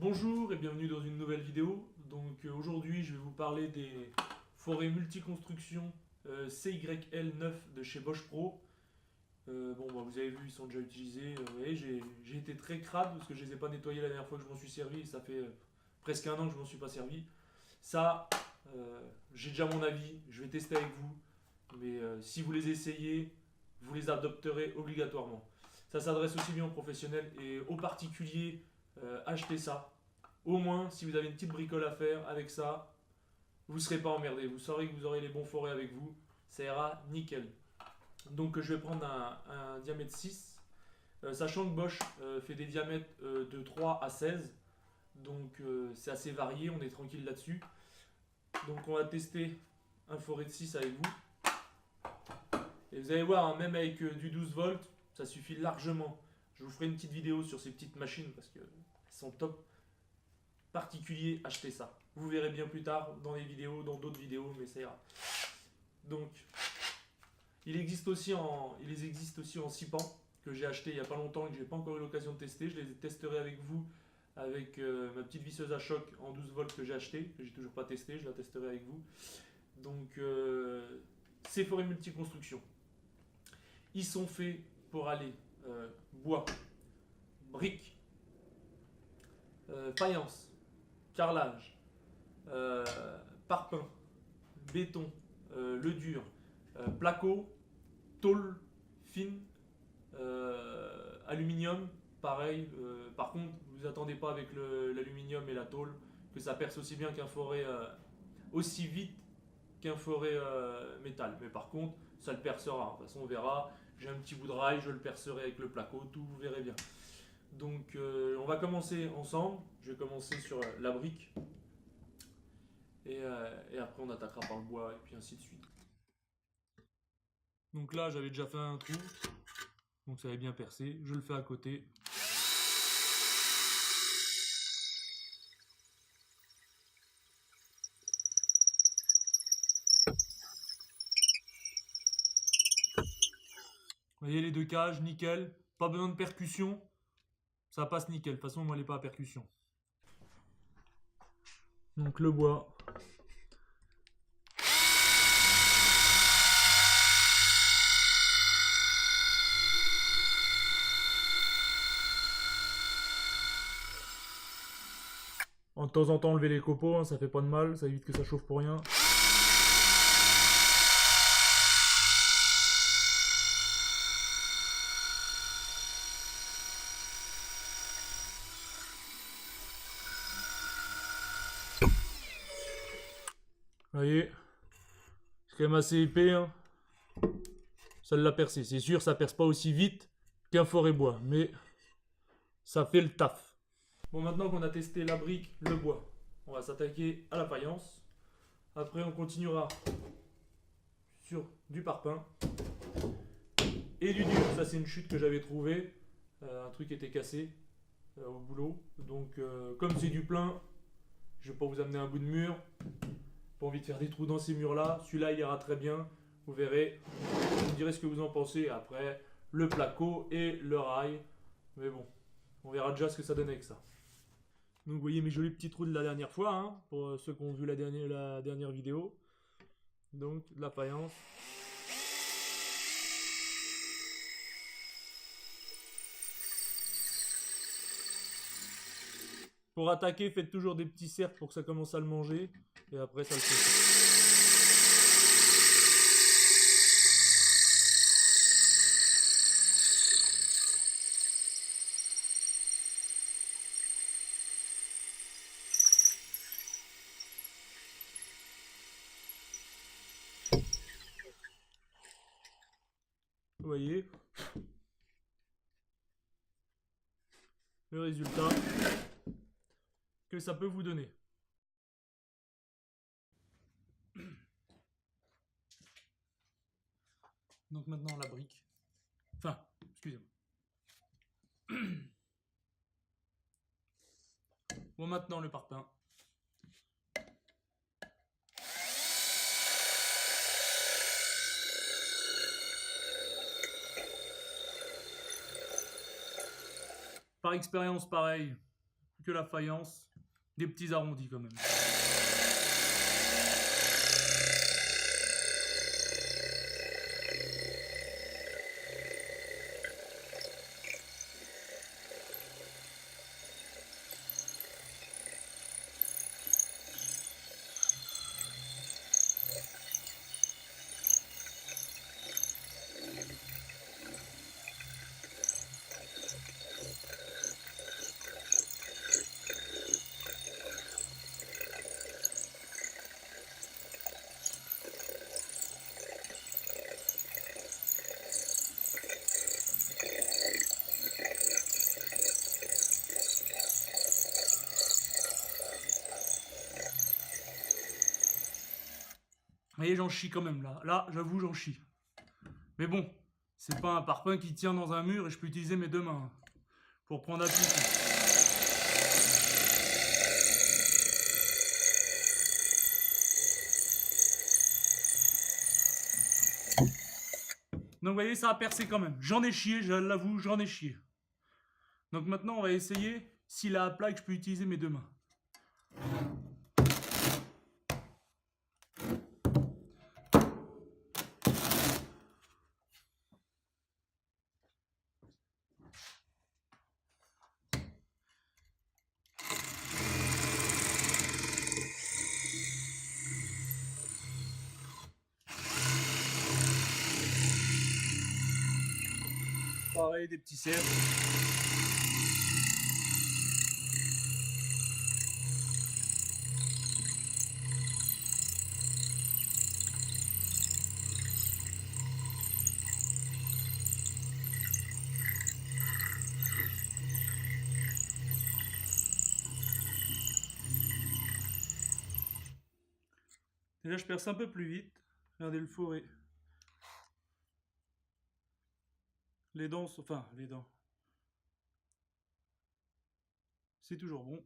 Bonjour et bienvenue dans une nouvelle vidéo. Donc aujourd'hui je vais vous parler des forêts multiconstruction CYL9 de chez Bosch Pro. Vous avez vu, ils sont déjà utilisés. Vous voyez, j'ai été très crade parce que je les ai pas nettoyés la dernière fois que je m'en suis servi et ça fait presque un an que je m'en suis pas servi. Ça, j'ai déjà mon avis, je vais tester avec vous. Mais si vous les essayez, vous les adopterez obligatoirement. Ça s'adresse aussi bien aux professionnels et aux particuliers. Achetez ça. Au moins, si vous avez une petite bricole à faire avec ça, vous ne serez pas emmerdé. Vous saurez que vous aurez les bons forêts avec vous. Ça ira nickel. Donc je vais prendre un diamètre 6. Sachant que Bosch fait des diamètres de 3 à 16. Donc c'est assez varié, on est tranquille là-dessus. Donc on va tester un forêt de 6 avec vous. Et vous allez voir, hein, même avec du 12 volts, ça suffit largement. Je vous ferai une petite vidéo sur ces petites machines parce qu'elles sont top. Particulier, achetez ça. Vous verrez bien plus tard dans les vidéos, dans d'autres vidéos, mais ça ira. Donc, il existe aussi en 6 pans que j'ai acheté il n'y a pas longtemps et que j'ai pas encore eu l'occasion de tester. Je les testerai avec vous avec ma petite visseuse à choc en 12 volts que j'ai acheté, que j'ai toujours pas testé, je la testerai avec vous. Donc, ces forêts multiconstruction, ils sont faits pour aller bois, briques, faïence, carrelage, euh, parpaing, béton, le dur, placo, tôle fine, aluminium, pareil. Par contre, vous attendez pas avec l'aluminium et la tôle que ça perce aussi bien qu'un forêt, aussi vite qu'un forêt métal. Mais par contre, ça le percera. De toute façon, on verra. J'ai un petit bout de rail, je le percerai avec le placo, tout, vous verrez bien. Donc, on va commencer ensemble. Je vais commencer sur la brique. Et après, on attaquera par le bois, et puis ainsi de suite. Donc là, j'avais déjà fait un trou. Donc ça avait bien percé. Je le fais à côté. Vous voyez les deux cages, nickel. Pas besoin de percussion. Ça passe nickel. De toute façon, moi, elle n'est pas à percussion. Donc le bois. En temps en temps, enlever les copeaux, hein, ça fait pas de mal, ça évite que ça chauffe pour rien. Vous voyez, c'est quand même assez épais. Hein. Ça l'a percé. C'est sûr, ça perce pas aussi vite qu'un forêt bois, mais ça fait le taf. Bon, maintenant qu'on a testé la brique, le bois, on va s'attaquer à la faïence. Après, on continuera sur du parpaing et du dur. Ça, c'est une chute que j'avais trouvée. Un truc était cassé au boulot. Donc, comme c'est du plein, je vais pas vous amener un bout de mur. Pas envie de faire des trous dans ces murs-là. Celui-là, il ira très bien. Vous verrez. Vous me direz ce que vous en pensez. Après, le placo et le rail. Mais bon, on verra déjà ce que ça donne avec ça. Donc, vous voyez mes jolis petits trous de la dernière fois, hein, pour ceux qui ont vu la dernière vidéo. Donc, de la faïence. Pour attaquer, faites toujours des petits cercles pour que ça commence à le manger. Et après, ça le fait. Vous voyez le résultat que ça peut vous donner. Donc maintenant la brique. Enfin, excusez-moi. Bon, maintenant le parpaing. Par expérience, pareil, que la faïence, des petits arrondis quand même. Vous voyez, j'en chie quand même là. Là, j'avoue, j'en chie. Mais bon, c'est pas un parpaing qui tient dans un mur et je peux utiliser mes deux mains pour prendre appui. Donc vous voyez, ça a percé quand même. J'en ai chié, je l'avoue, j'en ai chié. Donc maintenant, on va essayer s'il est à plat et que je peux utiliser mes deux mains. Pareil, des petits cercles. Déjà, je perce un peu plus vite. Regardez le forêt. Les dents, enfin, les dents. C'est toujours bon.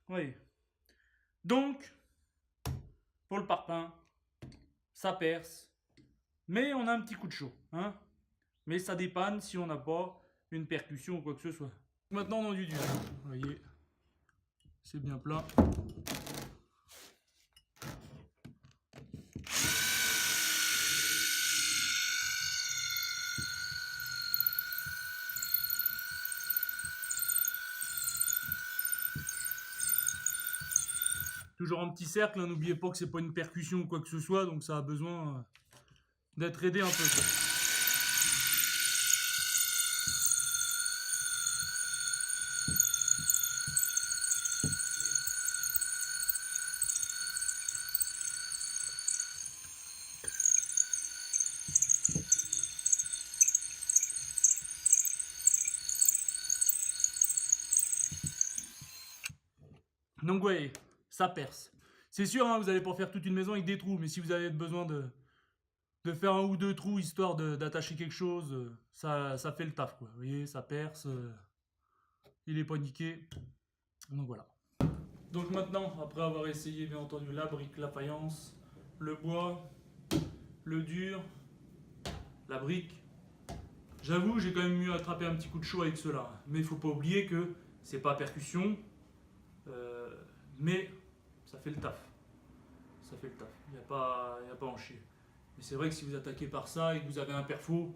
Oui. Donc, pour le parpaing, ça perce. Mais on a un petit coup de chaud. Hein, mais ça dépanne si on n'a pas une percussion ou quoi que ce soit. Maintenant, on a du dur. Vous voyez, c'est bien plein. Toujours un petit cercle, hein, n'oubliez pas que c'est pas une percussion ou quoi que ce soit, donc ça a besoin d'être aidé un peu. Quoi. Donc vous voyez, ça perce. C'est sûr, hein, vous n'allez pas faire toute une maison avec des trous, mais si vous avez besoin de faire un ou deux trous histoire d'attacher quelque chose, ça fait le taf. Quoi. Vous voyez, ça perce, il est pas niqué. Donc voilà. Donc maintenant, après avoir essayé bien entendu la brique, la faïence, le bois, le dur, la brique, j'avoue, j'ai quand même mieux attrapé un petit coup de chaud avec cela. Mais il faut pas oublier que c'est pas percussion, mais ça fait le taf. Ça fait le taf. Il n'y a pas à en chier. Mais c'est vrai que si vous attaquez par ça et que vous avez un perfo,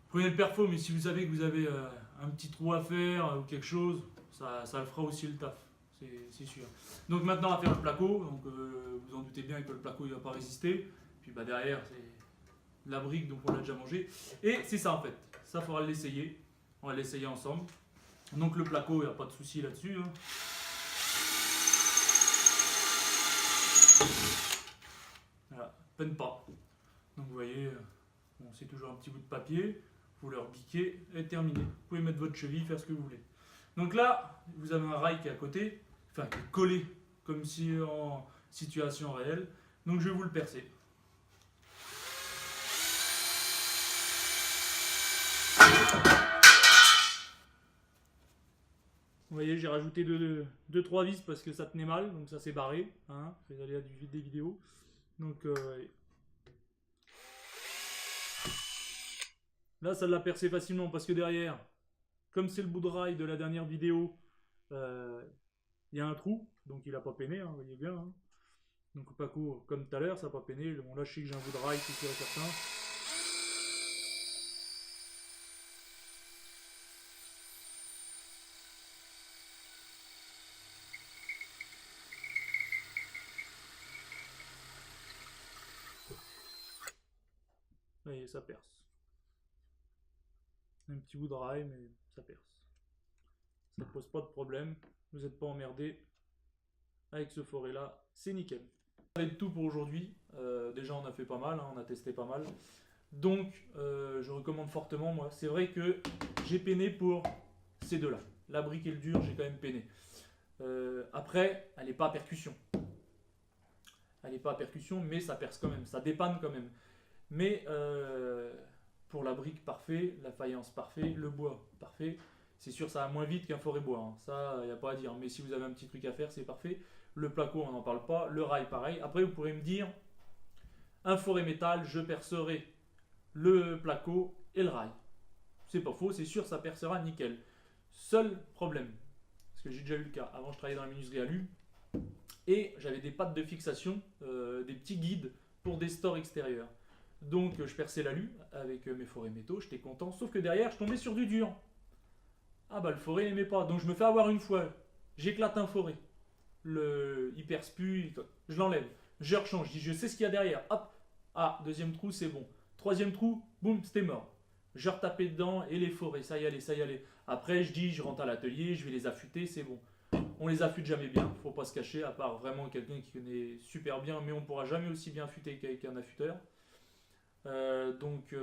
prenez le perfo, mais si vous savez que vous avez un petit trou à faire ou quelque chose, ça le fera aussi le taf. C'est sûr. Donc maintenant, on va faire le placo. Donc vous en doutez bien que le placo il va pas résister. Puis bah, derrière, c'est la brique, donc on l'a déjà mangé. Et c'est ça en fait. Ça, il faudra l'essayer. On va l'essayer ensemble. Donc le placo, il n'y a pas de souci là-dessus. Hein. Voilà, peine pas. Donc vous voyez, bon, c'est toujours un petit bout de papier. Vous le repiquez et terminé. Vous pouvez mettre votre cheville, faire ce que vous voulez. Donc là, vous avez un rail qui est à côté, enfin qui est collé, comme si en situation réelle. Donc je vais vous le percer. Vous voyez, j'ai rajouté 2-3 vis parce que ça tenait mal, donc ça s'est barré. Hein, les aléas des vidéos. Donc là, ça l'a percé facilement parce que derrière, comme c'est le bout de rail de la dernière vidéo, il y a un trou, donc il n'a pas peiné, hein, vous voyez bien. Hein. Donc Paco, comme tout à l'heure, ça n'a pas peiné. Bon, là, je sais que j'ai un bout de rail, c'est sûr et certain. Vous voyez, ça perce. Un petit bout de rail, mais ça perce. Ça ne pose pas de problème. Vous n'êtes pas emmerdé avec ce forêt là, c'est nickel. Ça va être tout pour aujourd'hui. Déjà on a fait pas mal, hein, on a testé pas mal. Donc je recommande fortement moi. C'est vrai que j'ai peiné pour ces deux là. La brique et le dur, j'ai quand même peiné. Après, elle n'est pas à percussion. Elle n'est pas à percussion, mais ça perce quand même, ça dépanne quand même. Mais pour la brique parfait, la faïence parfait, le bois parfait, c'est sûr ça va moins vite qu'un forêt bois, hein. Ça il n'y a pas à dire, mais si vous avez un petit truc à faire c'est parfait. Le placo on n'en parle pas, le rail pareil. Après vous pourrez me dire, un forêt métal, je percerai le placo et le rail. C'est pas faux, c'est sûr ça percera nickel. Seul problème, parce que j'ai déjà eu le cas, avant je travaillais dans la menuiserie alu, et j'avais des pattes de fixation, des petits guides pour des stores extérieurs. Donc je perçais l'alu avec mes forêts métaux, j'étais content, sauf que derrière je tombais sur du dur. Ah bah le forêt n'aimait pas, donc je me fais avoir une fois, j'éclate un forêt. Il perce plus, je l'enlève, je rechange, je dis je sais ce qu'il y a derrière, hop, ah deuxième trou c'est bon, troisième trou, boum, c'était mort. Je retapais dedans et les forêts, ça y allait, ça y allait. Après je dis je rentre à l'atelier, je vais les affûter, c'est bon. On les affûte jamais bien, faut pas se cacher, à part vraiment quelqu'un qui connaît super bien, mais on pourra jamais aussi bien affûter qu'avec un affûteur. Donc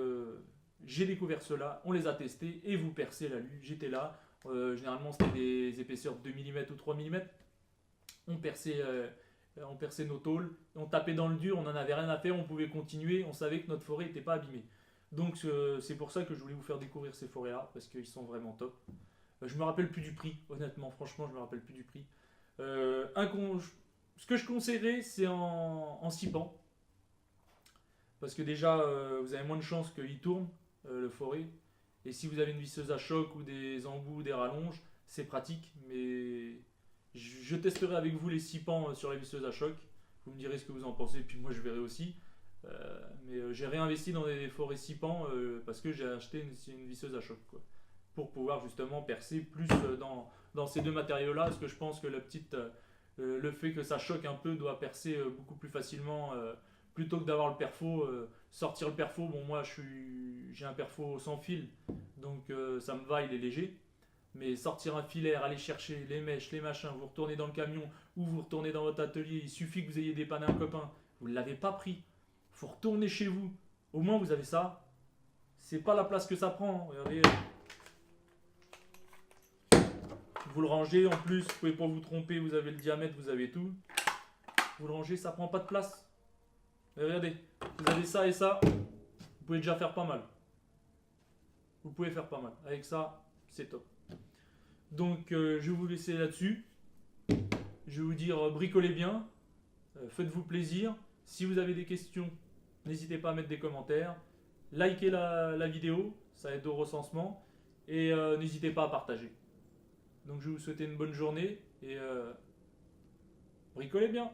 j'ai découvert cela, on les a testés et vous percez l'alu, j'étais là. Généralement c'était des épaisseurs de 2 mm ou 3 mm. On perçait nos tôles, on tapait dans le dur, on n'en avait rien à faire, on pouvait continuer, on savait que notre forêt n'était pas abîmée. Donc c'est pour ça que je voulais vous faire découvrir ces forêts-là, parce qu'ils sont vraiment top. Je me rappelle plus du prix, honnêtement, franchement, je me rappelle plus du prix. Ce que je conseillerais, c'est en 6 pans. Parce que déjà, vous avez moins de chances qu'il tourne, le forêt. Et si vous avez une visseuse à choc ou des embouts, des rallonges, c'est pratique. Mais je testerai avec vous les 6 pans sur la visseuse à choc. Vous me direz ce que vous en pensez, puis moi je verrai aussi. Mais j'ai réinvesti dans des forêts 6 pans parce que j'ai acheté une visseuse à choc, quoi, pour pouvoir justement percer plus dans ces deux matériaux-là. Parce que je pense que le fait que ça choque un peu doit percer beaucoup plus facilement. Plutôt que d'avoir le perfo, sortir le perfo, bon moi j'ai un perfo sans fil, donc ça me va, il est léger. Mais sortir un filaire, aller chercher les mèches, les machins, vous retournez dans le camion ou vous retournez dans votre atelier, il suffit que vous ayez dépanné un copain, vous ne l'avez pas pris, il faut retourner chez vous, au moins vous avez ça, c'est pas la place que ça prend, hein. Regardez. Vous le rangez en plus, vous pouvez pas vous tromper, vous avez le diamètre, vous avez tout. Vous le rangez, ça prend pas de place. Et regardez, vous avez ça et ça, vous pouvez déjà faire pas mal. Vous pouvez faire pas mal. Avec ça, c'est top. Donc, je vais vous laisser là-dessus. Je vais vous dire, bricolez bien, faites-vous plaisir. Si vous avez des questions, n'hésitez pas à mettre des commentaires. Likez la vidéo, ça aide au recensement. Et n'hésitez pas à partager. Donc, je vais vous souhaiter une bonne journée et bricolez bien.